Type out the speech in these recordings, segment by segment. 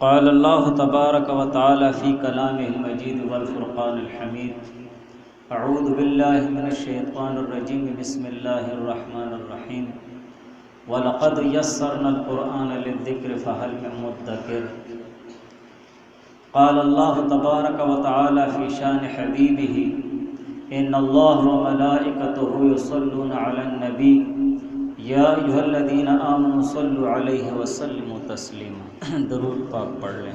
قال اللہ تبارک و تعالی فی کلامہ المجید والفرقان الحمید اعوذ باللہ من الشیطان الرجیم بسم اللہ الرحمن الرحیم وَلَقَدْ يَسَّرْنَا الْقُرْآنَ لِلذِّكْرِ فَهَلْ مِن مُدَّكِرٍ قال اللہ تبارک و تعالی فی شان حبیبہ ان اللہ وملائکتہ یصلون علی النبی یا ایھا الذین آمنوا صلوا علیہ وسلموا تسلیما۔ درود پاک پڑھ لیں۔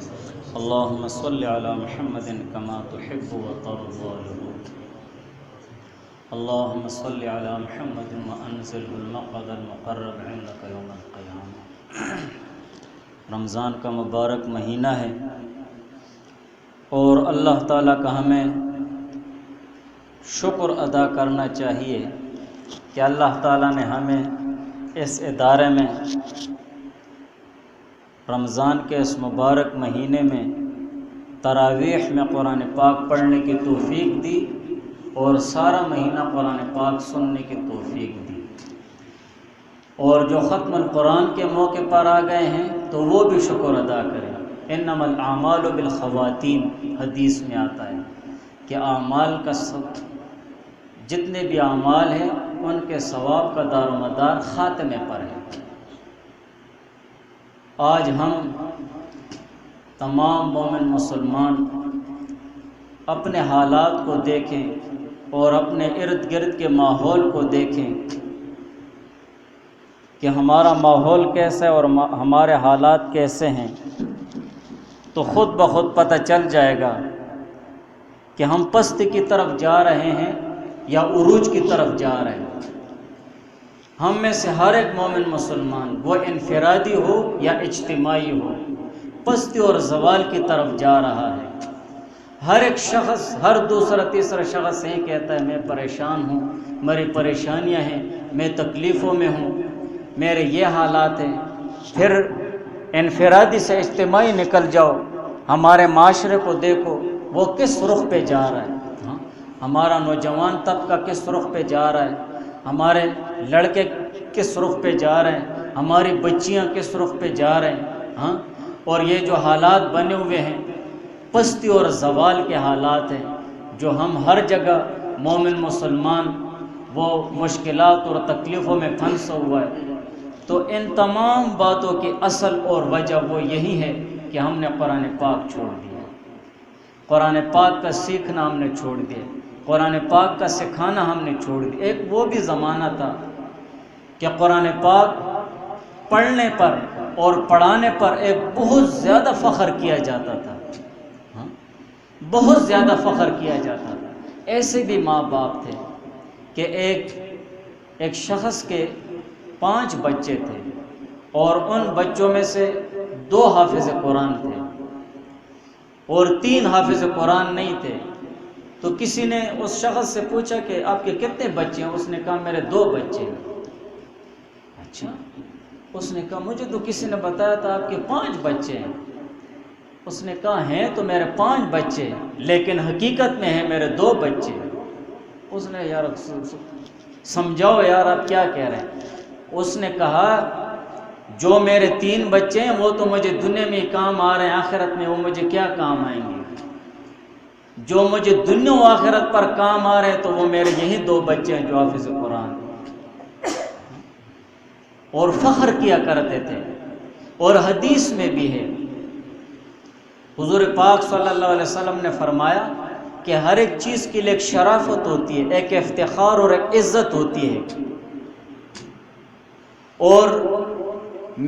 اللہم صل علی محمد کما تحب وترضى اللہم صل علی محمد وانزلہ المقعد المقرب عندک یوم القیامہ۔ رمضان کا مبارک مہینہ ہے اور اللہ تعالیٰ کا ہمیں شکر ادا کرنا چاہیے کہ اللہ تعالیٰ نے ہمیں اس ادارے میں رمضان کے اس مبارک مہینے میں تراویح میں قرآن پاک پڑھنے کی توفیق دی اور سارا مہینہ قرآن پاک سننے کی توفیق دی، اور جو ختم القرآن کے موقع پر آ گئے ہیں تو وہ بھی شکر ادا کریں۔ انما الاعمال بالخواتیم حدیث میں آتا ہے کہ اعمال کا جتنے بھی اعمال ہیں ان کے ثواب کا دار و مدار خاتمے پر ہے۔ آج ہم تمام مومن مسلمان اپنے حالات کو دیکھیں اور اپنے ارد گرد کے ماحول کو دیکھیں کہ ہمارا ماحول کیسا ہے اور ہمارے حالات کیسے ہیں، تو خود بخود پتہ چل جائے گا کہ ہم پستی کی طرف جا رہے ہیں یا عروج کی طرف جا رہے ہیں۔ ہم میں سے ہر ایک مومن مسلمان، وہ انفرادی ہو یا اجتماعی ہو، پستی اور زوال کی طرف جا رہا ہے۔ ہر ایک شخص، ہر دوسرا تیسرا شخص یہ کہتا ہے میں پریشان ہوں، میری پریشانیاں ہیں، میں تکلیفوں میں ہوں، میرے یہ حالات ہیں۔ پھر انفرادی سے اجتماعی نکل جاؤ، ہمارے معاشرے کو دیکھو وہ کس رخ پہ جا رہا ہے، ہمارا نوجوان طبقہ کس رخ پہ جا رہا ہے، ہمارے لڑکے کس رخ پہ جا رہے ہیں، ہماری بچیاں کس رخ پہ جا رہے ہیں، اور یہ جو حالات بنے ہوئے ہیں پستی اور زوال کے حالات ہیں، جو ہم ہر جگہ مومن مسلمان وہ مشکلات اور تکلیفوں میں پھنسا ہوا ہے۔ تو ان تمام باتوں کی اصل اور وجہ وہ یہی ہے کہ ہم نے قرآن پاک چھوڑ دیا، قرآن پاک کا سیکھنا ہم نے چھوڑ دیا، قرآن پاک کا سکھانا ہم نے چھوڑ دیا۔ ایک وہ بھی زمانہ تھا کہ قرآن پاک پڑھنے پر اور پڑھانے پر ایک بہت زیادہ فخر کیا جاتا تھا، بہت زیادہ فخر کیا جاتا تھا۔ ایسے بھی ماں باپ تھے کہ ایک شخص کے 5 بچے تھے اور ان بچوں میں سے 2 حافظ قرآن تھے اور 3 حافظ قرآن نہیں تھے۔ تو کسی نے اس شخص سے پوچھا کہ آپ کے کتنے بچے ہیں؟ اس نے کہا میرے 2 بچے ہیں۔ اچھا، اس نے کہا مجھے تو کسی نے بتایا تھا آپ کے 5 بچے ہیں۔ اس نے کہا ہیں تو میرے 5 بچے لیکن حقیقت میں ہیں میرے 2 بچے۔ اس نے یار سمجھاؤ یار آپ کیا کہہ رہے ہیں؟ اس نے کہا جو میرے 3 بچے ہیں وہ تو مجھے دنیا میں کام آ رہے ہیں، آخرت میں وہ مجھے کیا کام آئیں گے؟ جو مجھے دنیا و آخرت پر کام آ رہے ہیں تو وہ میرے یہی 2 بچے ہیں جو حافظ قرآن ہیں۔ اور فخر کیا کرتے تھے۔ اور حدیث میں بھی ہے، حضور پاک صلی اللہ علیہ وسلم نے فرمایا کہ ہر ایک چیز کے لیے ایک شرافت ہوتی ہے، ایک افتخار اور ایک عزت ہوتی ہے، اور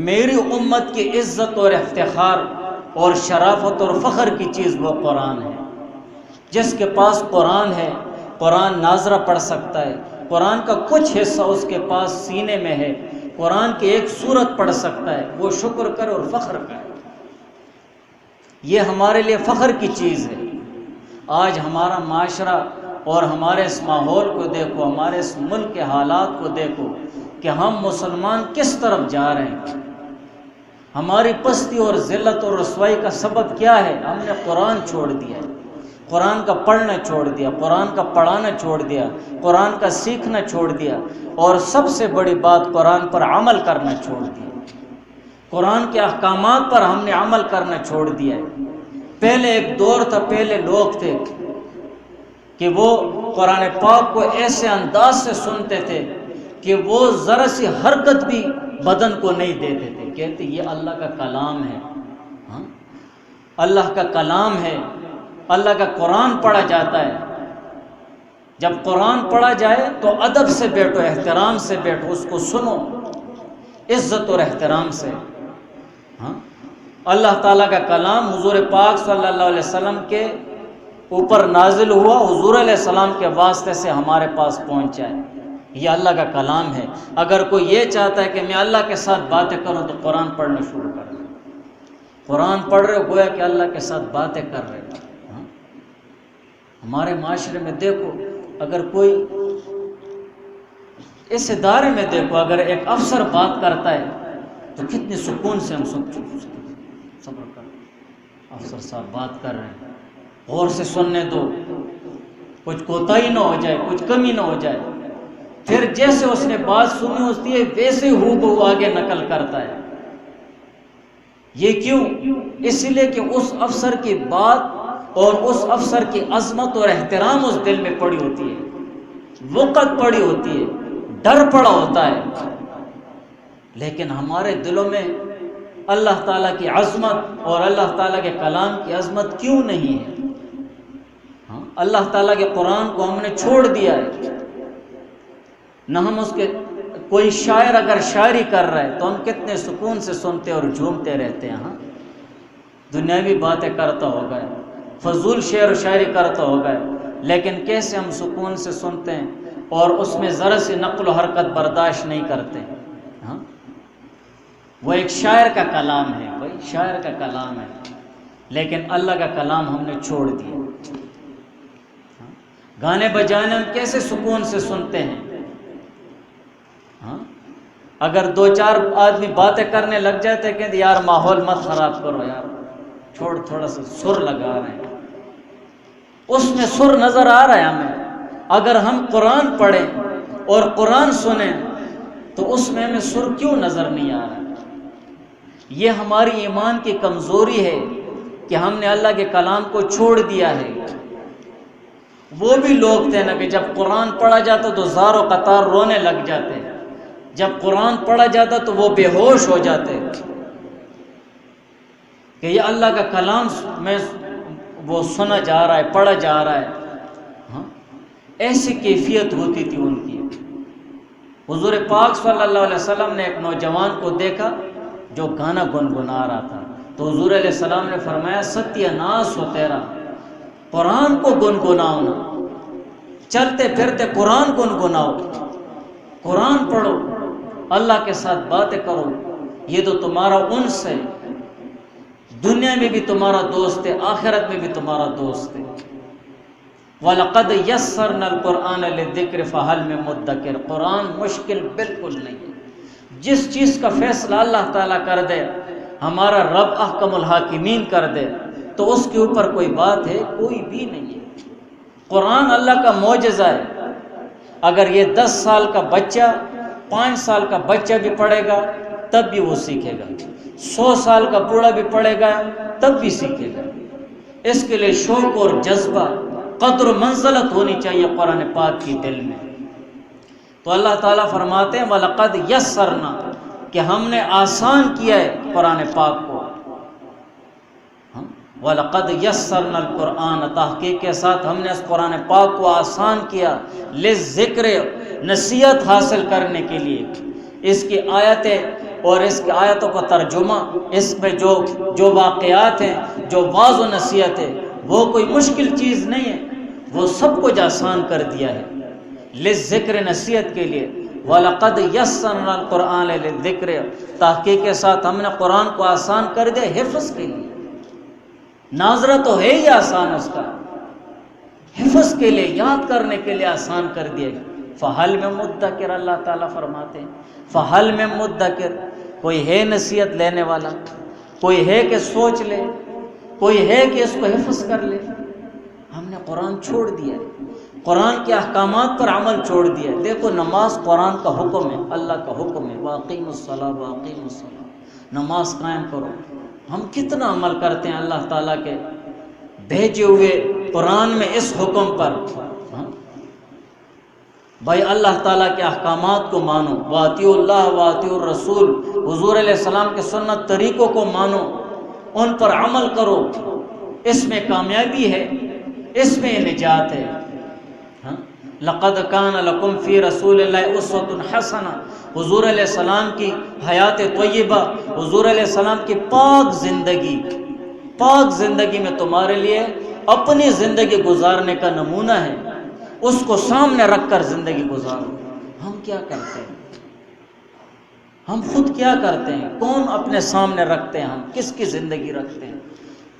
میری امت کی عزت اور افتخار اور شرافت اور فخر کی چیز وہ قرآن ہے۔ جس کے پاس قرآن ہے، قرآن ناظرہ پڑھ سکتا ہے، قرآن کا کچھ حصہ اس کے پاس سینے میں ہے، قرآن کی ایک سورت پڑھ سکتا ہے، وہ شکر کرے اور فخر کرے۔ یہ ہمارے لیے فخر کی چیز ہے۔ آج ہمارا معاشرہ اور ہمارے اس ماحول کو دیکھو، ہمارے اس ملک کے حالات کو دیکھو کہ ہم مسلمان کس طرف جا رہے ہیں۔ ہماری پستی اور ذلت اور رسوائی کا سبب کیا ہے؟ ہم نے قرآن چھوڑ دیا ہے، قرآن کا پڑھنا چھوڑ دیا، قرآن کا پڑھانا چھوڑ دیا، قرآن کا سیکھنا چھوڑ دیا، اور سب سے بڑی بات قرآن پر عمل کرنا چھوڑ دیا۔ قرآن کے احکامات پر ہم نے عمل کرنا چھوڑ دیا ہے۔ پہلے ایک دور تھا، پہلے لوگ تھے کہ وہ قرآن پاک کو ایسے انداز سے سنتے تھے کہ وہ ذرا سی حرکت بھی بدن کو نہیں دیتے تھے، کہتے یہ اللہ کا کلام ہے، ہاں اللہ کا کلام ہے، اللہ کا قرآن پڑھا جاتا ہے۔ جب قرآن پڑھا جائے تو ادب سے بیٹھو، احترام سے بیٹھو، اس کو سنو عزت اور احترام سے۔ ہاں اللہ تعالیٰ کا کلام حضور پاک صلی اللہ علیہ وسلم کے اوپر نازل ہوا، حضور علیہ السلام کے واسطے سے ہمارے پاس پہنچا ہے، یہ اللہ کا کلام ہے۔ اگر کوئی یہ چاہتا ہے کہ میں اللہ کے ساتھ باتیں کروں تو قرآن پڑھنا شروع کر دیں۔ قرآن پڑھ رہے ہو گویا کہ اللہ کے ساتھ باتیں کر رہے ہو۔ ہمارے معاشرے میں دیکھو، اگر کوئی اس ادارے میں دیکھو، اگر ایک افسر بات کرتا ہے تو کتنی سکون سے ہم صبر کر، افسر صاحب بات کر رہے ہیں، غور سے سننے دو، کچھ کوتاہی نہ ہو جائے، کچھ کمی نہ ہو جائے۔ پھر جیسے اس نے بات سنی ہوتی ہے ویسے ہو بہو آگے نقل کرتا ہے۔ یہ کیوں؟ اس لیے کہ اس افسر کی بات اور اس افسر کی عظمت اور احترام اس دل میں پڑی ہوتی ہے، وقت پڑی ہوتی ہے، ڈر پڑا ہوتا ہے۔ لیکن ہمارے دلوں میں اللہ تعالیٰ کی عظمت اور اللہ تعالیٰ کے کلام کی عظمت کیوں نہیں ہے؟ اللہ تعالیٰ کے قرآن کو ہم نے چھوڑ دیا ہے، نہ ہم اس کے کوئی شاعر اگر شاعری کر رہا ہے تو ہم کتنے سکون سے سنتے اور جھومتے رہتے ہیں۔ ہاں دنیاوی باتیں کرتا ہوگا، فضول شعر و شاعری کرتا ہوگا، لیکن کیسے ہم سکون سے سنتے ہیں اور اس میں ذرا سی نقل و حرکت برداشت نہیں کرتے۔ ہاں وہ ایک شاعر کا کلام ہے، بھائی شاعر کا کلام ہے، لیکن اللہ کا کلام ہم نے چھوڑ دیا۔ گانے بجانے ہم کیسے سکون سے سنتے ہیں۔ ہاں اگر دو چار آدمی باتیں کرنے لگ جاتے کہتے یار ماحول مت خراب کرو یار، چھوڑ، تھوڑا سا سر لگا رہے ہیں، اس میں سر نظر آ رہا ہے ہمیں۔ اگر ہم قرآن پڑھیں اور قرآن سنیں تو اس میں ہمیں سر کیوں نظر نہیں آ رہا؟ یہ ہماری ایمان کی کمزوری ہے کہ ہم نے اللہ کے کلام کو چھوڑ دیا ہے۔ وہ بھی لوگ تھے نا کہ جب قرآن پڑھا جاتا تو زار و قطار رونے لگ جاتے، جب قرآن پڑھا جاتا تو وہ بے ہوش ہو جاتے کہ یہ اللہ کا کلام میں وہ سنا جا رہا ہے، پڑھا جا رہا ہے۔ ہاں ایسی کیفیت ہوتی تھی ان کی۔ حضور پاک صلی اللہ علیہ وسلم نے ایک نوجوان کو دیکھا جو گانا گنگنا رہا تھا، تو حضور علیہ السلام نے فرمایا ستیہ ناس ہو تیرا، قرآن کو گنگناؤ نا، چلتے پھرتے قرآن گنگناؤ، قرآن پڑھو، اللہ کے ساتھ باتیں کرو، یہ تو تمہارا انس ہے، دنیا میں بھی تمہارا دوست ہے، آخرت میں بھی تمہارا دوست ہے۔ وَلَقَدْ يَسَّرْنَا الْقُرْآنَ لِلذِّكْرِ فَهَلْ مِن مُدَّكِرٍ۔ قرآن مشکل بالکل نہیں ہے۔ جس چیز کا فیصلہ اللہ تعالیٰ کر دے، ہمارا رب احکم الحاکمین کر دے، تو اس کے اوپر کوئی بات ہے؟ کوئی بھی نہیں ہے۔ قرآن اللہ کا معجزہ ہے۔ اگر یہ 10 سال کا بچہ، 5 سال کا بچہ بھی پڑھے گا تب بھی وہ سیکھے گا، 100 سال کا بوڑھا بھی پڑھے گا تب بھی سیکھے گا۔ اس کے لیے شوق اور جذبہ، قدر و منزلت ہونی چاہیے قرآن پاک کی دل میں۔ تو اللہ تعالیٰ فرماتے ہیں وَلَقَدْ يَسَّرْنَا، کہ ہم نے آسان کیا ہے قرآن پاک کو۔ وَلَقَدْ يَسَّرْنَا الْقُرْآنَ، تحقیق کے ساتھ ہم نے اس قرآن پاک کو آسان کیا، لِلذِّکْرِ، نصیحت حاصل کرنے کے لیے۔ اس کی آیتیں اور اس کی آیتوں کا ترجمہ، اس میں جو واقعات ہیں، جو واعظ و نصیحت ہے، وہ کوئی مشکل چیز نہیں ہے، وہ سب کچھ آسان کر دیا ہے لِلذِّکْرِ، نصیحت کے لیے۔ وَلَقَدْ يَسَّرْنَا الْقُرْآنَ لِلذِّکْرِ، تحقیق کے ساتھ ہم نے قرآن کو آسان کر دیا حفظ کے لیے۔ ناظرہ تو ہے ہی آسان، اس کا حفظ کے لیے، یاد کرنے کے لیے آسان کر دیا۔ فَحَلْ مِن مُدَّکِرٍ، اللہ تعالیٰ فرماتے ہیں فَحَلْ مِن مُدَّکِرٍ، کوئی ہے نصیحت لینے والا، کوئی ہے کہ سوچ لے، کوئی ہے کہ اس کو حفظ کر لے؟ ہم نے قرآن چھوڑ دیا ہے، قرآن کے احکامات پر عمل چھوڑ دیا ہے۔ دیکھو نماز قرآن کا حکم ہے، اللہ کا حکم ہے، وَأَقِیمُوا الصَّلَاةَ وَأَقِیمُوا الصَّلَاةَ، نماز قائم کرو۔ ہم کتنا عمل کرتے ہیں اللہ تعالیٰ کے بھیجے ہوئے قرآن میں اس حکم پر؟ بھائی اللہ تعالیٰ کے احکامات کو مانو، وَأَطِیعُوا اللَّهَ وَأَطِیعُوا الرَّسُولَ، حضور علیہ السلام کے سنت طریقوں کو مانو، ان پر عمل کرو، اس میں کامیابی ہے، اس میں نجات ہے۔ لَقَدْ كَانَ لَكُمْ فِي رَسُولِ اللَّهِ أُسْوَةٌ حَسَنَةٌ، حضور علیہ السلام کی حیات طیبہ، حضور علیہ السلام کی پاک زندگی میں تمہارے لیے اپنی زندگی گزارنے کا نمونہ ہے، اس کو سامنے رکھ کر زندگی گزارو۔ ہم کیا کرتے ہیں؟ ہم خود کیا کرتے ہیں؟ کون اپنے سامنے رکھتے ہیں؟ ہم کس کی زندگی رکھتے ہیں؟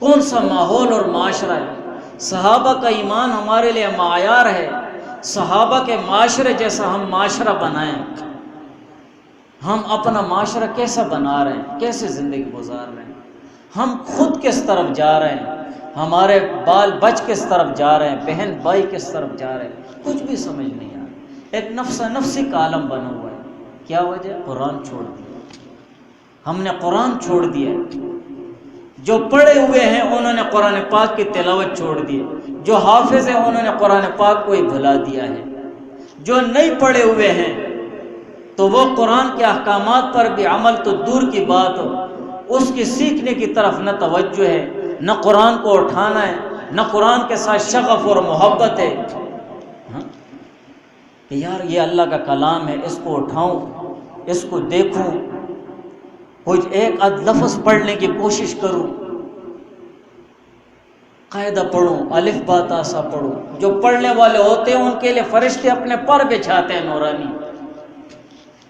کون سا ماحول اور معاشرہ ہے؟ صحابہ کا ایمان ہمارے لیے معیار ہے، صحابہ کے معاشرے جیسا ہم معاشرہ بنائیں۔ ہم اپنا معاشرہ کیسا بنا رہے ہیں؟ کیسے زندگی گزار رہے ہیں؟ ہم خود کس طرف جا رہے ہیں؟ ہمارے بال بچ کس طرف جا رہے ہیں؟ بہن بھائی کس طرف جا رہے ہیں؟ کچھ بھی سمجھ نہیں آ رہا۔ ایک نفسی کا عالم بنا ہوا ہے۔ کیا وجہ؟ قرآن چھوڑ دیا۔ ہم نے قرآن چھوڑ دیا۔ جو پڑھے ہوئے ہیں انہوں نے قرآن پاک کی تلاوت چھوڑ دی، جو حافظ ہیں انہوں نے قرآن پاک کو ہی بھلا دیا ہے۔ جو نہیں پڑھے ہوئے ہیں تو وہ قرآن کے احکامات پر بھی عمل تو دور کی بات ہو، اس کی سیکھنے کی طرف نہ توجہ ہے، نہ قرآن کو اٹھانا ہے، نہ قرآن کے ساتھ شغف اور محبت ہے کہ یار یہ اللہ کا کلام ہے، اس کو اٹھاؤں، اس کو دیکھوں، کچھ ایک آدھ لفظ پڑھنے کی کوشش کروں، قاعدہ پڑھوں، الف با تا سا پڑھوں۔ جو پڑھنے والے ہوتے ہیں ان کے لیے فرشتے اپنے پر بچھاتے ہیں نورانی۔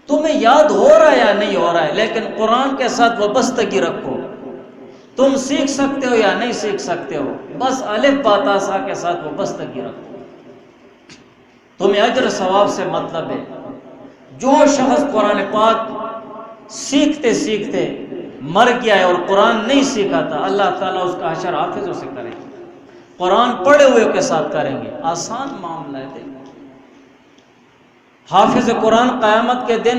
تمہیں یاد ہو رہا ہے یا نہیں ہو رہا ہے، لیکن قرآن کے ساتھ وابستگی رکھو۔ تم سیکھ سکتے ہو یا نہیں سیکھ سکتے ہو، بس الف با تا سا کے ساتھ وابستگی رکھو۔ تمہیں اجر ثواب سے مطلب ہے۔ جو شخص قرآن پاک سیکھتے سیکھتے مر گیا ہے اور قرآن نہیں سیکھا تھا، اللہ تعالیٰ اس کا حشر حافظوں سے کریں گے، قرآن پڑھے ہوئے کے ساتھ کریں گے۔ آسان معاملہ ہے۔ حافظ قرآن قیامت کے دن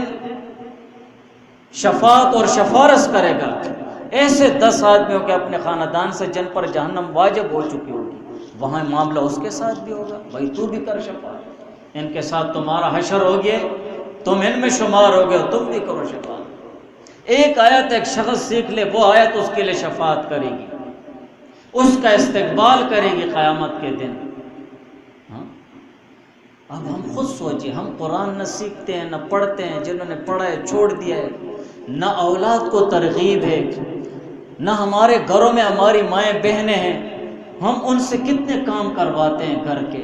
شفاعت اور سفارش کرے گا ایسے 10 آدمیوں کے اپنے خاندان سے جن پر جہنم واجب ہو چکی ہوگی، وہاں معاملہ اس کے ساتھ بھی ہوگا، بھائی تو بھی کر شفاعت، ان کے ساتھ تمہارا حشر ہو گیا، تم ان میں شمار ہو گئے، تم بھی کرو شفاعت۔ ایک آیت ایک شخص سیکھ لے، وہ آیت اس کے لیے شفاعت کرے گی، اس کا استقبال کرے گی قیامت کے دن۔ اب ہم خود سوچیں، ہم قرآن نہ سیکھتے ہیں نہ پڑھتے ہیں، جنہوں نے پڑھا ہے چھوڑ دیا ہے، نہ اولاد کو ترغیب ہے، نہ ہمارے گھروں میں ہماری مائیں بہنیں ہیں، ہم ان سے کتنے کام کرواتے ہیں گھر کے،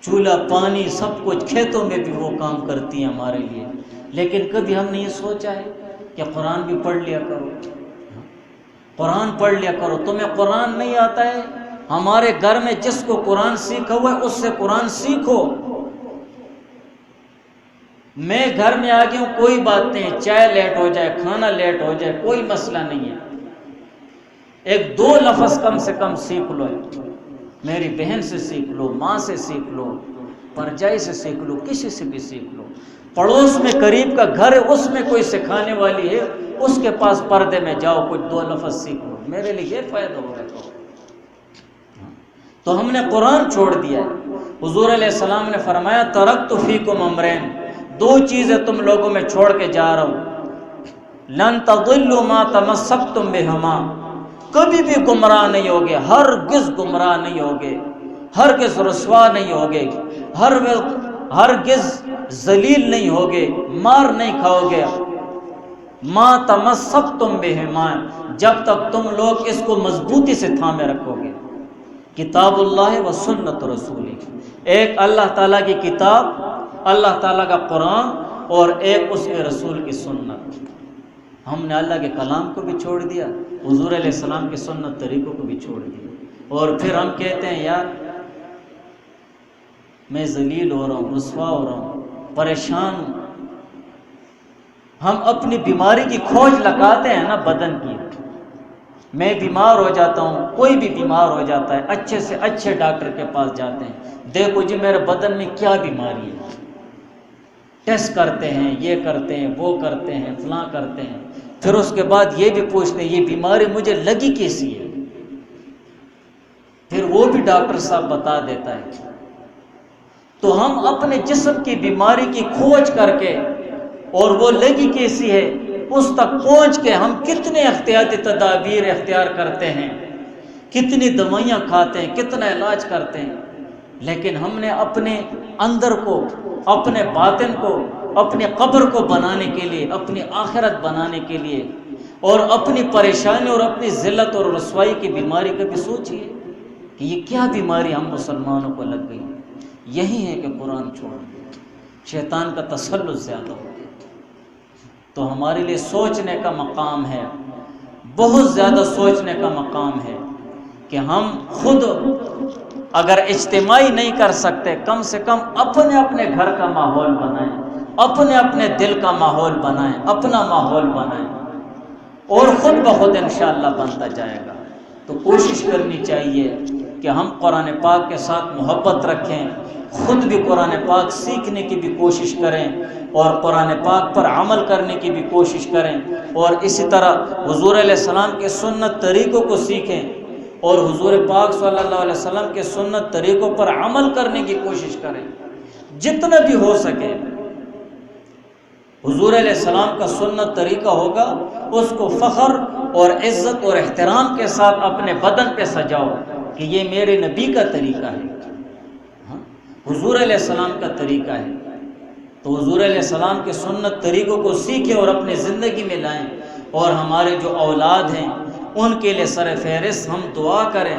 چولہا پانی سب کچھ، کھیتوں میں بھی وہ کام کرتی ہیں ہمارے لیے، لیکن کبھی ہم نے یہ سوچا ہے کہ قرآن بھی پڑھ لیا کرو، قرآن پڑھ لیا کرو۔ تمہیں قرآن نہیں آتا ہے، ہمارے گھر میں جس کو قرآن سیکھا ہوا ہے اس سے قرآن سیکھو۔ میں گھر میں آ گیا ہوں، کوئی بات نہیں، چائے لیٹ ہو جائے، کھانا لیٹ ہو جائے، کوئی مسئلہ نہیں ہے، ایک 2 لفظ کم سے کم سیکھ لو، میری بہن سے سیکھ لو، ماں سے سیکھ لو، پرجائی سے سیکھ لو، کسی سے بھی سیکھ لو، پڑوس میں قریب کا گھر ہے اس میں کوئی سکھانے والی ہے، اس کے پاس پردے میں جاؤ، کچھ 2 لفظ سیکھ لو، میرے لیے یہ فائدہ ہوگا۔ تو ہم نے قرآن چھوڑ دیا ہے۔ حضور علیہ السلام نے فرمایا ترکت فیکم امرین، 2 چیزیں تم لوگوں میں چھوڑ کے جا رہا ہوں، لن تضلوا ما تمسکتم بہما، کبھی بھی گمراہ نہیں ہوگے، ہرگز گمراہ نہیں ہوگے، ہرگز رسوا نہیں ہوگے، ہرگز ذلیل نہیں ہوگے، مار نہیں کھاؤ گے، ما تمسکتم بہما، جب تک تم لوگ اس کو مضبوطی سے تھامے رکھو گے، کتاب اللہ و سنت رسول، ایک اللہ تعالیٰ کی کتاب، اللہ تعالیٰ کا قرآن، اور ایک اس کے رسول کی سنت۔ ہم نے اللہ کے کلام کو بھی چھوڑ دیا، حضور علیہ السلام کی سنت طریقوں کو بھی چھوڑ دیا، اور پھر ہم کہتے ہیں یار میں ذلیل ہو رہا ہوں، رسوا ہو رہا ہوں، پریشان ہوں۔ ہم اپنی بیماری کی کھوج لگاتے ہیں نا بدن کی، میں بیمار ہو جاتا ہوں، کوئی بھی بیمار ہو جاتا ہے، اچھے سے اچھے ڈاکٹر کے پاس جاتے ہیں، دیکھو جی میرے بدن میں کیا بیماری ہے، ٹیسٹ کرتے ہیں، یہ کرتے ہیں، وہ کرتے ہیں، فلاں کرتے ہیں، پھر اس کے بعد یہ بھی پوچھتے ہیں یہ بیماری مجھے لگی کیسی ہے، پھر وہ بھی ڈاکٹر صاحب بتا دیتا ہے۔ تو ہم اپنے جسم کی بیماری کی کھوج کر کے اور وہ لگی کیسی ہے اس تک پہنچ کے ہم کتنے احتیاطی تدابیر اختیار کرتے ہیں، کتنی دوائیاں کھاتے ہیں، کتنا علاج کرتے ہیں، لیکن ہم نے اپنے اندر کو، اپنے باطن کو، اپنے قبر کو بنانے کے لیے، اپنی آخرت بنانے کے لیے اور اپنی پریشانی اور اپنی ذلت اور رسوائی کی بیماری کا بھی سوچیے کہ یہ کیا بیماری ہم مسلمانوں کو لگ گئی۔ یہی ہے کہ قرآن چھوڑ دیا، شیطان کا تسلط زیادہ ہو گیا۔ تو ہمارے لیے سوچنے کا مقام ہے، بہت زیادہ سوچنے کا مقام ہے کہ ہم خود اگر اجتماعی نہیں کر سکتے، کم سے کم اپنے اپنے گھر کا ماحول بنائیں، اپنے اپنے دل کا ماحول بنائیں، اپنا ماحول بنائیں، اور خود بخود انشاءاللہ بنتا جائے گا۔ تو کوشش کرنی چاہیے کہ ہم قرآن پاک کے ساتھ محبت رکھیں، خود بھی قرآن پاک سیکھنے کی بھی کوشش کریں اور قرآن پاک پر عمل کرنے کی بھی کوشش کریں، اور اسی طرح حضور علیہ السلام کے سنت طریقوں کو سیکھیں اور حضور پاک صلی اللہ علیہ وسلم کے سنت طریقوں پر عمل کرنے کی کوشش کریں جتنا بھی ہو سکے۔ حضور علیہ السلام کا سنت طریقہ ہوگا، اس کو فخر اور عزت اور احترام کے ساتھ اپنے بدن پہ سجاؤ کہ یہ میرے نبی کا طریقہ ہے، حضور علیہ السلام کا طریقہ ہے۔ تو حضور علیہ السلام کے سنت طریقوں کو سیکھیں اور اپنی زندگی میں لائیں، اور ہمارے جو اولاد ہیں ان کے لیے سر فہرست ہم دعا کریں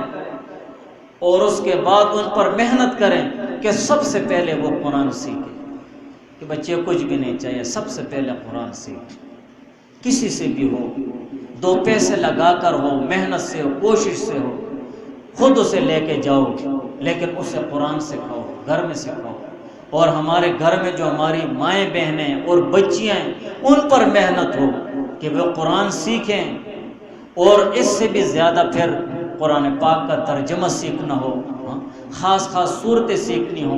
اور اس کے بعد ان پر محنت کریں کہ سب سے پہلے وہ قرآن سیکھیں، کہ بچے کچھ بھی نہیں چاہیے، سب سے پہلے قرآن سیکھیں، کسی سے بھی ہو، 2 پیسے لگا کر ہو، محنت سے ہو، کوشش سے ہو، خود اسے لے کے جاؤ، لیکن اسے قرآن سکھاؤ، گھر میں سکھاؤ۔ اور ہمارے گھر میں جو ہماری مائیں بہنیں اور بچیاں ہیں ان پر محنت ہو کہ وہ قرآن سیکھیں، اور اس سے بھی زیادہ پھر قرآن پاک کا ترجمہ سیکھنا ہو، خاص خاص صورتیں سیکھنی ہو،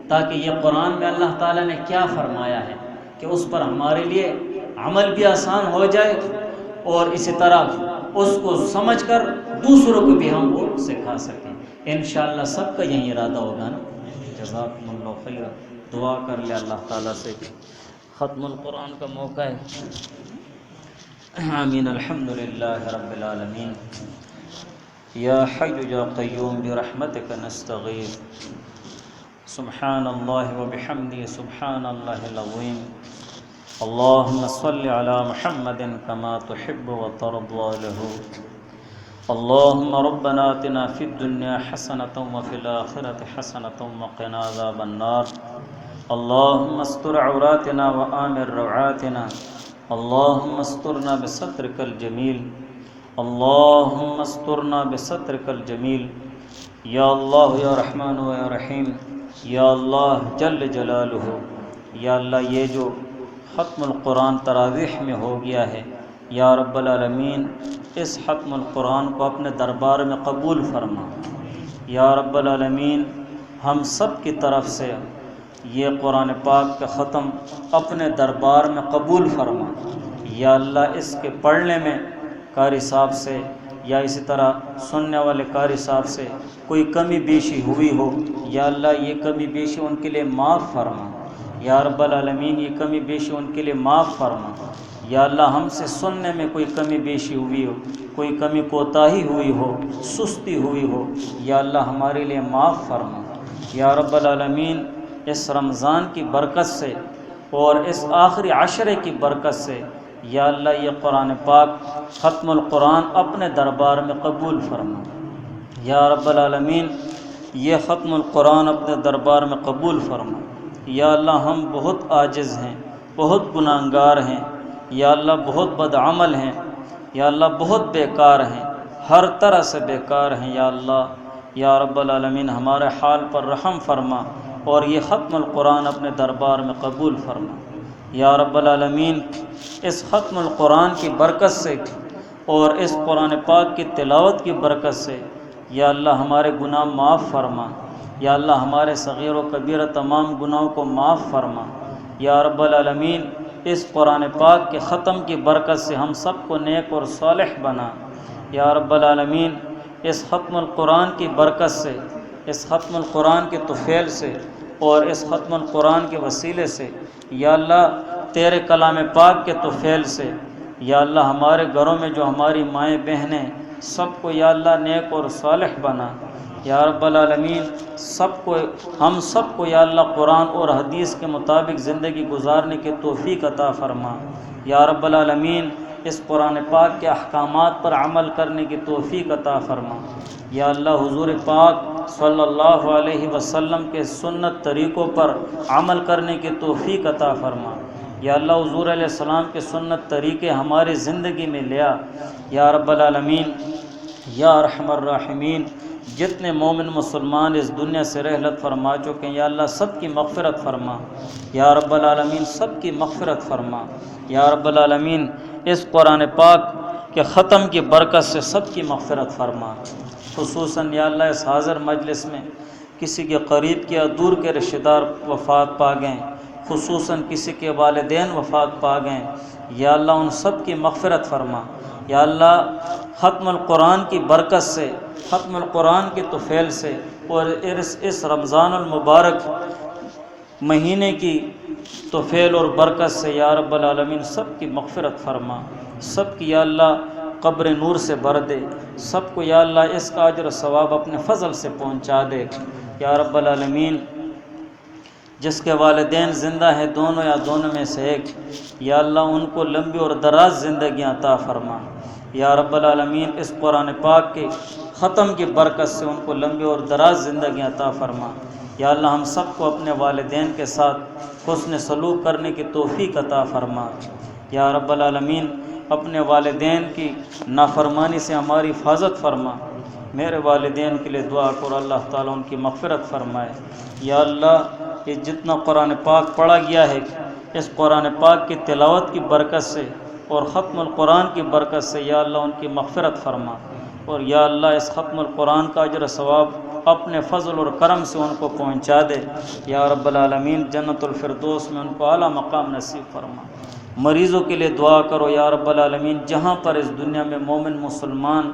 تاکہ یہ قرآن میں اللہ تعالیٰ نے کیا فرمایا ہے کہ اس پر ہمارے لیے عمل بھی آسان ہو جائے، اور اسی طرح اس کو سمجھ کر دوسروں کو بھی ہم وہ سکھا سکیں۔ انشاءاللہ سب کا یہی ارادہ ہوگا نا۔ جزاکم اللہ خیر۔ دعا کر لے اللہ تعالیٰ سے، ختم القرآن کا موقع ہے۔ آمین۔ الحمدللہ رب العالمین۔ یا حی یا قیوم برحمتک نستغیث، سبحان اللہ وبحمدہ، سبحان اللہ العظیم۔ اللہم صل علی محمد کما تحب وترضى له۔ اللہم ربنا آتنا فی الدنیا حسنۃ وفی الآخرۃ حسنۃ وقنا عذاب النار۔ اللہم استر عوراتنا وآمن روعاتنا۔ اللہم استرنا بسترک الجمیل۔ اللہم استرنا بسترک الجمیل۔ یا اللہ یا رحمان و یا رحیم، یا اللہ جل جلالہ، یا اللہ یہ جو ختم القرآن تراویح میں ہو گیا ہے، یا رب العالمین اس ختم القرآن کو اپنے دربار میں قبول فرما۔ یا رب العالمین ہم سب کی طرف سے یہ قرآن پاک کا ختم اپنے دربار میں قبول فرما۔ یا اللہ اس کے پڑھنے میں قاری صاحب سے یا اسی طرح سننے والے قاری صاحب سے کوئی کمی بیشی ہوئی ہو، یا اللہ یہ کمی بیشی ان کے لیے معاف فرما۔ یا رب العالمین یہ کمی بیشی ان کے لیے معاف فرما۔ یا اللہ ہم سے سننے میں کوئی کمی بیشی ہوئی ہو، کوئی کمی کوتاہی ہوئی ہو، سستی ہوئی ہو، یا اللہ ہمارے لیے معاف فرما۔ یا رب العالمین اس رمضان کی برکت سے اور اس آخری عشرے کی برکت سے یا اللہ یہ قرآن پاک ختم القرآن اپنے دربار میں قبول فرما۔ یا رب العالمین یہ ختم القرآن اپنے دربار میں قبول فرما۔ یا اللہ ہم بہت عاجز ہیں، بہت گناہگار ہیں، یا اللہ بہت بدعمل ہیں، یا اللہ بہت بیکار ہیں، ہر طرح سے بیکار ہیں۔ یا اللہ یا رب العالمین ہمارے حال پر رحم فرما اور یہ ختم القرآن اپنے دربار میں قبول فرما۔ یا رب العالمین اس ختم القرآن کی برکت سے اور اس قرآن پاک کی تلاوت کی برکت سے یا اللہ ہمارے گناہ معاف فرما۔ یا اللہ ہمارے صغیر و کبیرہ تمام گناہوں کو معاف فرما۔ یا رب العالمین اس قرآن پاک کے ختم کی برکت سے ہم سب کو نیک اور صالح بنا۔ یا رب العالمین اس ختم القرآن کی برکت سے، اس ختم القرآن کے طفیل سے اور اس ختم القرآن کے وسیلے سے یا اللہ تیرے کلام پاک کے طفیل سے یا اللہ ہمارے گھروں میں جو ہماری مائیں بہنیں سب کو یا اللہ نیک اور صالح بنا۔ یا رب العالمین ہم سب کو یا اللہ قرآن اور حدیث کے مطابق زندگی گزارنے کی توفیق عطا فرما۔ یا رب العالمین اس قرآن پاک کے احکامات پر عمل کرنے کی توفیق عطا فرما۔ یا اللہ حضور پاک صلی اللہ علیہ وسلم کے سنت طریقوں پر عمل کرنے کی توفیق عطا فرما۔ یا اللہ حضور علیہ السلام کے سنت طریقے ہماری زندگی میں لیا۔ یا رب العالمین یا ارحم الراحمین جتنے مومن مسلمان اس دنیا سے رحلت فرما چکے ہیں یا اللہ سب کی مغفرت فرما۔ یا رب العالمین سب کی مغفرت فرما۔ یا رب العالمین اس قرآن پاک کے ختم کی برکت سے سب کی مغفرت فرما۔ خصوصاً یا اللہ اس حاضر مجلس میں کسی کے قریب کے یا دور کے رشتہ دار وفات پا گئے، خصوصاً کسی کے والدین وفات پا گئے، یا اللہ ان سب کی مغفرت فرما۔ یا اللہ ختم القرآن کی برکت سے، ختم القرآن کی طفیل سے اور اس رمضان المبارک مہینے کی طفیل اور برکت سے یا رب العالمین سب کی مغفرت فرما، سب کی یا اللہ قبر نور سے بھر دے، سب کو یا اللہ اس کا اجر و ثواب اپنے فضل سے پہنچا دے۔ یا رب العالمین جس کے والدین زندہ ہیں دونوں یا دونوں میں سے ایک، یا اللہ ان کو لمبی اور دراز زندگیاں عطا فرما۔ یا رب العالمین اس قرآن پاک کے ختم کی برکت سے ان کو لمبی اور دراز زندگیاں عطا فرما۔ یا اللہ ہم سب کو اپنے والدین کے ساتھ حسن سلوک کرنے کی توفیق عطا فرما۔ یا رب العالمین اپنے والدین کی نافرمانی سے ہماری حفاظت فرما۔ میرے والدین کے لیے دعا کرو اللہ تعالیٰ ان کی مغفرت فرمائے۔ یا اللہ یہ جتنا قرآن پاک پڑھا گیا ہے اس قرآن پاک کی تلاوت کی برکت سے اور ختم القرآن کی برکت سے یا اللہ ان کی مغفرت فرما، اور یا اللہ اس ختم القرآن کا اجر و ثواب اپنے فضل اور کرم سے ان کو پہنچا دے۔ یا رب العالمین جنت الفردوس میں ان کو اعلیٰ مقام نصیب فرما۔ مریضوں کے لیے دعا کرو یا رب العالمین، جہاں پر اس دنیا میں مومن مسلمان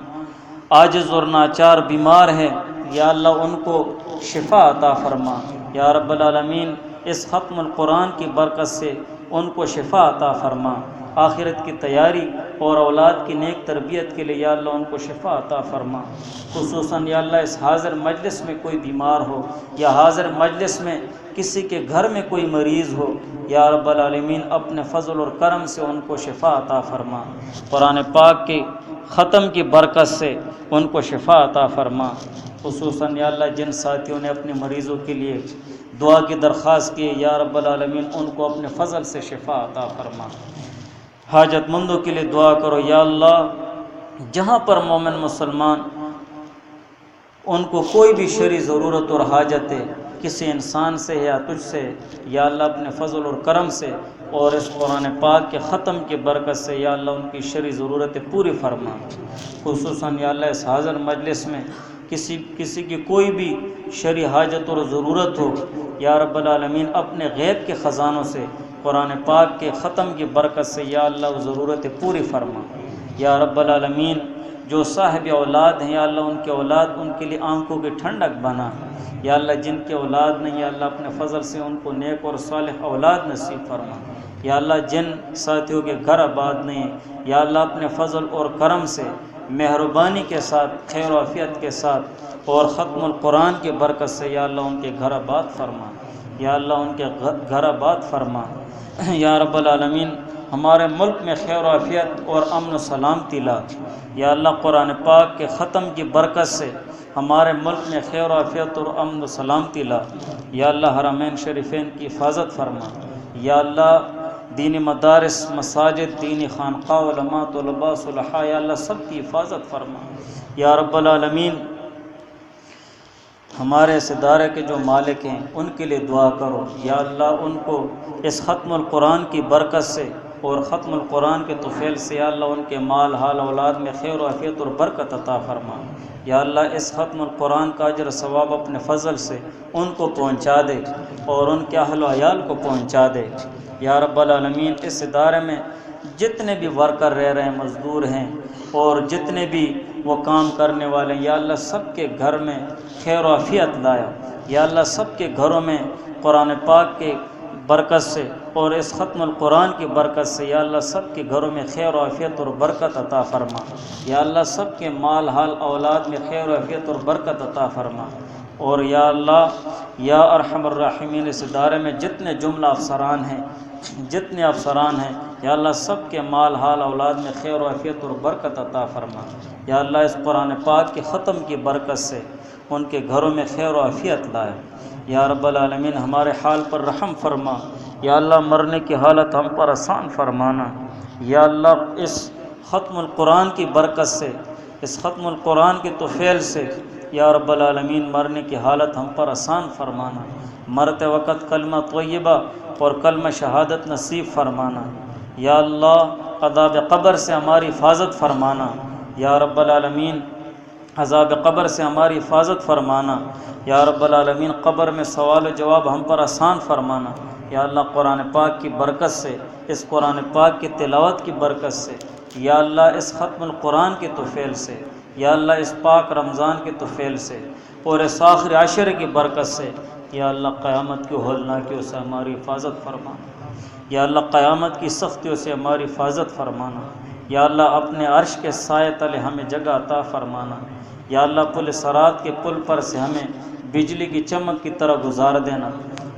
عاجز اور ناچار بیمار ہیں یا اللہ ان کو شفا عطا فرما۔ یا رب العالمین اس ختم القرآن کی برکت سے ان کو شفا عطا فرما۔ آخرت کی تیاری اور اولاد کی نیک تربیت کے لیے یا اللہ ان کو شفا عطا فرما۔ خصوصاً یا اللہ اس حاضر مجلس میں کوئی بیمار ہو یا حاضر مجلس میں کسی کے گھر میں کوئی مریض ہو یا رب العالمین اپنے فضل اور کرم سے ان کو شفا عطا فرما۔ قرآن پاک کے ختم کی برکت سے ان کو شفا عطا فرما۔ خصوصاً یا اللہ جن ساتھیوں نے اپنے مریضوں کے لیے دعا کی درخواست کی یا رب العالمین ان کو اپنے فضل سے شفا عطا فرما۔ حاجت مندوں کے لیے دعا کرو یا اللہ جہاں پر مومن مسلمان ان کو کوئی بھی شرعی ضرورت اور حاجت ہے کسی انسان سے یا تجھ سے یا اللہ اپنے فضل اور کرم سے اور اس قرآن پاک کے ختم کی برکت سے یا اللہ ان کی شرعی ضرورتیں پوری فرما۔ خصوصاً یا اللہ اس حاضر مجلس میں کسی کی کوئی بھی شرعی حاجت اور ضرورت ہو یا رب العالمین اپنے غیب کے خزانوں سے قرآن پاک کے ختم کی برکت سے یا اللہ وہ ضرورتیں پوری فرما۔ یا رب العالمین جو صاحب اولاد ہیں یا اللہ ان کے اولاد ان کے لیے آنکھوں کی ٹھنڈک بنا۔ یا اللہ جن کے اولاد نہیں یا اللہ اپنے فضل سے ان کو نیک اور صالح اولاد نصیب فرما۔ یا اللہ جن ساتھیوں کے گھر آباد نہیں یا اللہ اپنے فضل اور کرم سے مہربانی کے ساتھ خیر و عافیت کے ساتھ اور ختم القرآن کی برکت سے یا اللہ ان کے گھر آباد فرما۔ یا اللہ ان کے گھر آباد فرما۔ یا رب العالمین ہمارے ملک میں خیر و عافیت اور امن و سلامتی لا۔ یا اللہ قرآن پاک کے ختم کی برکت سے ہمارے ملک میں خیر و عافیت اور امن و سلامتی لا۔ یا اللہ حرمین شریفین کی حفاظت فرما۔ یا اللہ دینی مدارس، مساجد، دینی خانقاہ، علماء، طلباء، صلحاء یا اللہ سب کی حفاظت فرما۔ یا رب العالمین ہمارے اس ادارے کے جو مالک ہیں ان کے لیے دعا کرو یا اللہ ان کو اس ختم القرآن کی برکت سے اور ختم القرآن کے طفیل سے یا اللہ ان کے مال حال اولاد میں خیر و عافیت اور برکت عطا فرما۔ یا اللہ اس ختم القرآن کا اجر ثواب اپنے فضل سے ان کو پہنچا دے اور ان کے اہل و عیال کو پہنچا دے۔ یا رب العالمین اس ادارے میں جتنے بھی ورکر رہ رہے ہیں، مزدور ہیں اور جتنے بھی وہ کام کرنے والے ہیں، یا اللہ سب کے گھر میں خیر و عافیت لایا۔ یا اللہ سب کے گھروں میں قرآن پاک کے برکت سے اور اس ختم القرآن کی برکت سے یا اللہ سب کے گھروں میں خیر و عافیت اور برکت عطا فرما۔ یا اللہ سب کے مال حال اولاد میں خیر و عافیت اور برکت عطا فرما۔ اور یا اللہ یا ارحم الراحمین اس ادارے میں جتنے جملہ افسران ہیں، جتنے افسران ہیں، یا اللہ سب کے مال حال اولاد میں خیر و عافیت اور برکت عطا فرما۔ یا اللہ اس قرآن پاک کے ختم کی برکت سے ان کے گھروں میں خیر و عافیت لائے۔ یا رب العالمین ہمارے حال پر رحم فرما۔ یا اللہ مرنے کی حالت ہم پر آسان فرمانا۔ یا اللہ اس ختم القرآن کی برکت سے، اس ختم القرآن کے طفیل سے یا رب العالمین مرنے کی حالت ہم پر آسان فرمانا۔ مرتے وقت کلمہ طیبہ اور کلمہ شہادت نصیب فرمانا۔ یا اللہ عذاب قبر سے ہماری حفاظت فرمانا۔ یا رب العالمین عذاب قبر سے ہماری حفاظت فرمانا۔ یا رب العالمین قبر میں سوال و جواب ہم پر آسان فرمانا۔ یا اللہ قرآن پاک کی برکت سے، اس قرآن پاک کی تلاوت کی برکت سے، یا اللہ اس ختم القرآن کے طفیل سے، یا اللہ اس پاک رمضان کے طفیل سے اور اس آخر عشر کی برکت سے، یا اللہ قیامت کی ہولناکیوں سے ہماری حفاظت فرمانا۔ یا اللہ قیامت کی سختیوں سے ہماری حفاظت فرمانا۔ یا اللہ اپنے عرش کے سائے تلے ہمیں جگہ عطا فرمانا۔ یا اللہ پل صراط کے پل پر سے ہمیں بجلی کی چمک کی طرح گزار دینا۔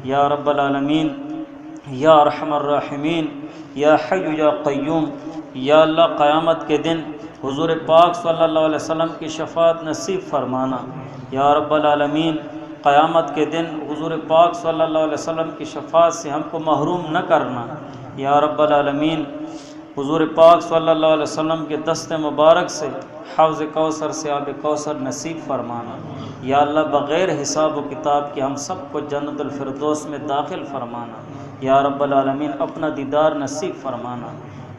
یا رب العالمین یا ارحم الراحمین یا حی یا قیوم، یا اللہ قیامت کے دن حضور پاک صلی اللہ علیہ وسلم کی شفاعت نصیب فرمانا۔ یا رب العالمین قیامت کے دن حضور پاک صلی اللہ علیہ وسلم کی شفاعت سے ہم کو محروم نہ کرنا۔ یا رب العالمین حضور پاک صلی اللہ علیہ وسلم کے دست مبارک سے حوض کوثر سے آب کوثر نصیب فرمانا۔ یا اللہ بغیر حساب و کتاب کے ہم سب کو جنت الفردوس میں داخل فرمانا۔ یا رب العالمین اپنا دیدار نصیب فرمانا۔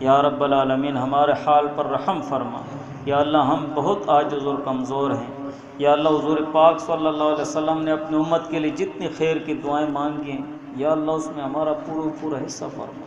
یا رب العالمین ہمارے حال پر رحم فرما۔ یا اللہ ہم بہت عاجز اور کمزور ہیں۔ یا اللہ حضور پاک صلی اللہ علیہ وسلم نے اپنی امت کے لیے جتنی خیر کی دعائیں مانگی ہیں، یا اللہ اس میں ہمارا پورا حصہ فرما۔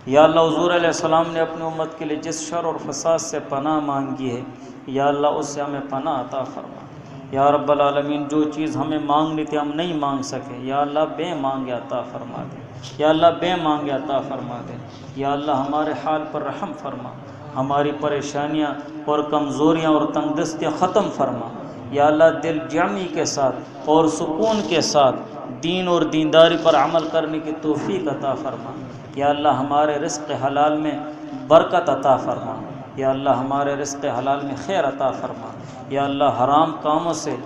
یا اللہ حضور علیہ السلام نے اپنی امت کے لیے جس شر اور فساد سے پناہ مانگی ہے، یا اللہ اس سے ہمیں پناہ عطا فرما۔ یا رب العالمین جو چیز ہمیں مانگنی تھی ہم نہیں مانگ سکے، یا اللہ بے مانگے عطا فرما دے۔ یا اللہ بے مانگے عطا فرما دے۔ یا اللہ ہمارے حال پر رحم فرما، ہماری پریشانیاں اور کمزوریاں اور تنگ دستیاں ختم فرما۔ یا اللہ دل جمعی کے ساتھ اور سکون کے ساتھ دین اور دینداری پر عمل کرنے کی توفیق عطا فرما۔ یا اللہ ہمارے رزق حلال میں برکت عطا فرما۔ یا اللہ ہمارے رزق حلال میں خیر عطا فرما۔ یا اللہ حرام کاموں سے،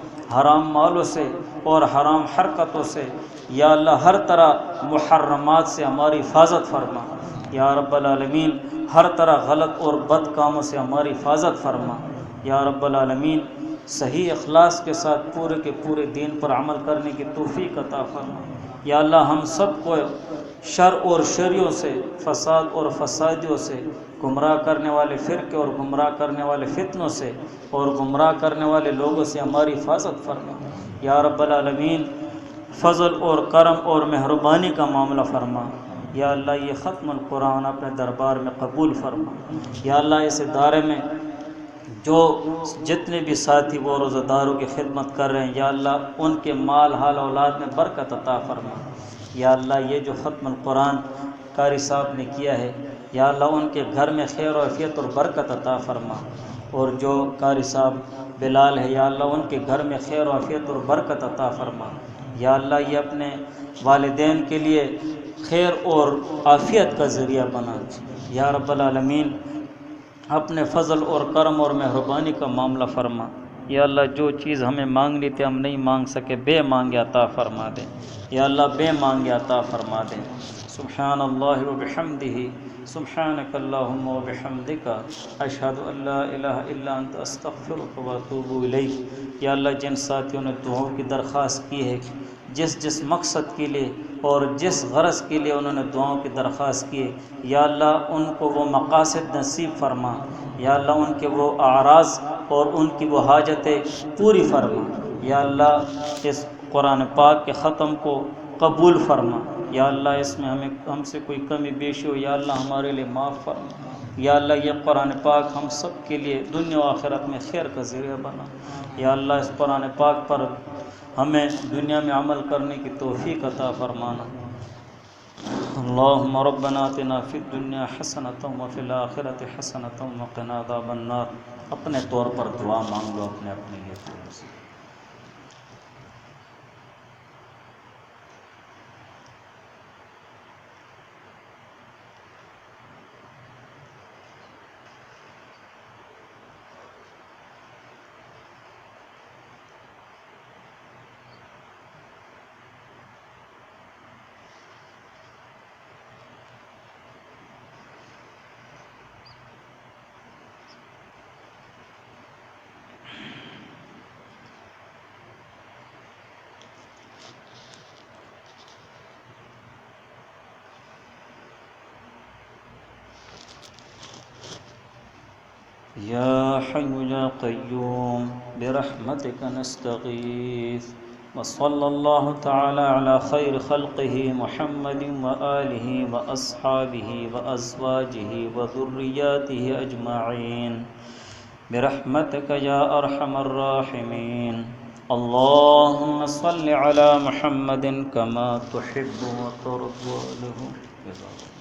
حرام مالوں سے اور حرام حرکتوں سے، یا اللہ ہر طرح محرمات سے ہماری حفاظت فرما۔ یا رب العالمین ہر طرح غلط اور بد کاموں سے ہماری حفاظت فرما۔ یا رب العالمین صحیح اخلاص کے ساتھ پورے کے پورے دین پر عمل کرنے کی توفیق عطا فرما۔ یا اللہ ہم سب کو شر اور شریوں سے، فساد اور فسادیوں سے، گمراہ کرنے والے فرقے اور گمراہ کرنے والے فتنوں سے اور گمراہ کرنے والے لوگوں سے ہماری حفاظت فرما۔ یا رب العالمین فضل اور کرم اور مہربانی کا معاملہ فرما۔ یا اللہ یہ ختم القرآن اپنے دربار میں قبول فرما۔ یا اللہ اس ادارے میں جو جتنے بھی ساتھی وہ روزہ داروں کی خدمت کر رہے ہیں، یا اللہ ان کے مال حال اولاد میں برکت عطا فرما۔ یا اللہ یہ جو ختم القرآن قاری صاحب نے کیا ہے، یا اللہ ان کے گھر میں خیر و عافیت اور برکت عطا فرما۔ اور جو قاری صاحب بلال ہے، یا اللہ ان کے گھر میں خیر و عافیت اور برکت عطا فرما۔ یا اللہ یہ اپنے والدین کے لیے خیر اور عافیت کا ذریعہ بنا۔ یا رب العالمین اپنے فضل اور کرم اور مہربانی کا معاملہ فرما۔ یا اللہ جو چیز ہمیں مانگنی تھی ہم نہیں مانگ سکے، بے مانگے عطا فرما دے۔ یا اللہ بے مانگے عطا فرما دے۔ سبحان اللہ و بحمدہ، سبحانک اللہم و بحمدک اشہد ان لا الہ الا انت استغفرک و اتوب الیک۔ یا اللہ جن ساتھیوں نے دعاؤں کی درخواست کی ہے، جس مقصد کے لیے اور جس غرض کے لیے انہوں نے دعاؤں کی درخواست کی ہے، یا اللہ ان کو وہ مقاصد نصیب فرما، یا اللہ ان کے وہ اعراض اور ان کی وہ حاجتیں پوری فرما، یا اللہ اس قرآن پاک کے ختم کو قبول فرما، یا اللہ اس میں ہم سے کوئی کمی بیشی ہو یا اللہ ہمارے لیے معاف فرما، یا اللہ یہ قرآن پاک ہم سب کے لیے دنیا و آخرت میں خیر کا ذریعہ بنا، یا اللہ اس قرآن پاک پر ہمیں دنیا میں عمل کرنے کی توفیق عطا فرمانا۔ اللہم ربنا آتنا فی الدنیا حسنۃ وفی الآخرۃ حسنۃ وقنا عذاب النار۔ اپنے طور پر دعا مانگ لو اپنے لیے تھوڑا سا۔ یا حی یا قیوم برحمتک نستغیث وصلی اللہ تعالی علی خیر خلقہ محمد وآلہ واصحابہ وازواجہ وذریاتہ اجمعین برحمتک یا ارحم الراحمین۔ اللہم صل علی محمد کما تحب وترضى له۔